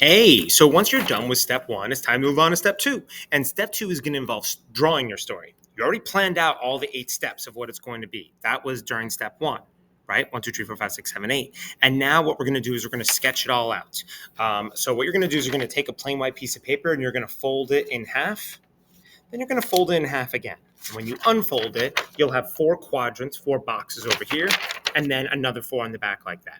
Hey, so once you're done with step one, it's time to move on to step two. And step two is going to involve drawing your story. You already planned out all the 8 steps of what it's going to be. That was during step one, right? One, two, three, four, five, six, seven, eight. And now what we're going to do is we're going to sketch it all out. So what you're going to do is you're going to take a plain white piece of paper and you're going to fold it in half. Then you're going to fold it in half again. And when you unfold it, you'll have 4 quadrants, 4 boxes over here, and then another 4 on the back like that.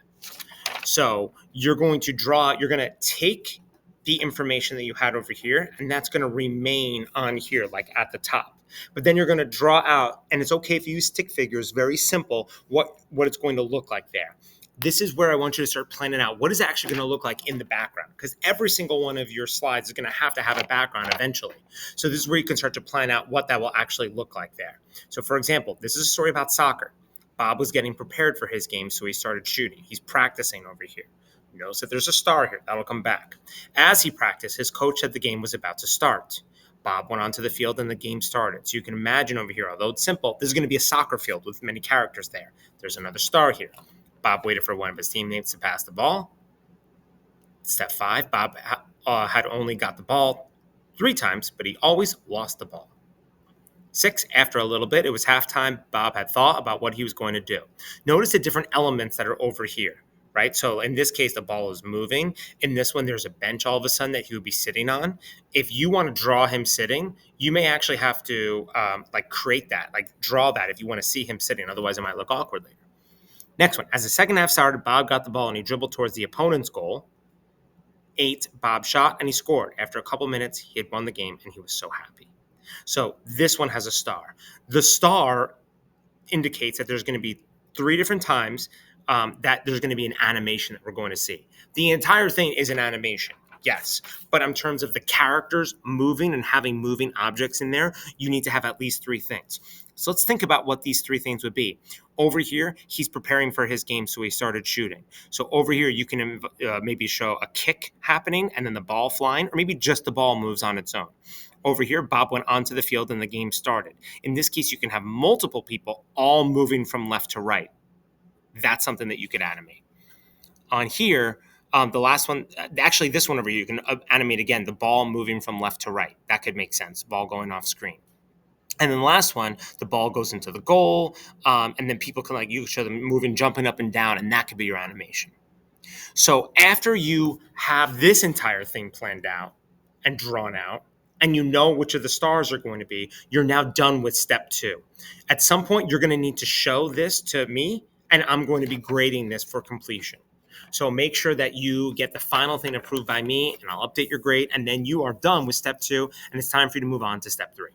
So you're going to take the information that you had over here, and that's going to remain on here, like at the top. But then you're going to draw out, and it's okay if you use stick figures, very simple, what it's going to look like there. This is where I want you to start planning out what is it actually going to look like in the background, because every single one of your slides is going to have a background eventually. So this is where you can start to plan out what that will actually look like there. So for example, this is a story about soccer. Bob was getting prepared for his game, so he started shooting. He's practicing over here. Notice that there's a star here. That'll come back. As he practiced, his coach said the game was about to start. Bob went onto the field and the game started. So you can imagine over here, although it's simple, this is going to be a soccer field with many characters there. There's another star here. Bob waited for one of his teammates to pass the ball. Step 5, Bob had only got the ball 3 times, but he always lost the ball. 6, after a little bit, it was halftime. Bob had thought about what he was going to do. Notice the different elements that are over here, right? So in this case, the ball is moving. In this one, there's a bench all of a sudden that he would be sitting on. If you want to draw him sitting, you may actually have to create that, draw that if you want to see him sitting. Otherwise, it might look awkward later. Next one, as the second half started, Bob got the ball and he dribbled towards the opponent's goal. 8, Bob shot and he scored. After a couple minutes, he had won the game and he was so happy. So this one has a star. The star indicates that there's going to be 3 different times that there's going to be an animation that we're going to see. The entire thing is an animation, yes. But in terms of the characters moving and having moving objects in there, you need to have at least 3 things. So let's think about what these 3 things would be. Over here, he's preparing for his game, so he started shooting. So over here, you can maybe show a kick happening and then the ball flying, or maybe just the ball moves on its own. Over here, Bob went onto the field and the game started. In this case, you can have multiple people all moving from left to right. That's something that you could animate. On here, the last one, actually this one over here, you can animate again, the ball moving from left to right. That could make sense, ball going off screen. And then the last one, the ball goes into the goal, and then people can, you show them moving, jumping up and down, and that could be your animation. So after you have this entire thing planned out and drawn out, and you know which of the stars are going to be, you're now done with step 2. At some point, you're going to need to show this to me, and I'm going to be grading this for completion. So make sure that you get the final thing approved by me, and I'll update your grade, and then you are done with step 2, and it's time for you to move on to step 3.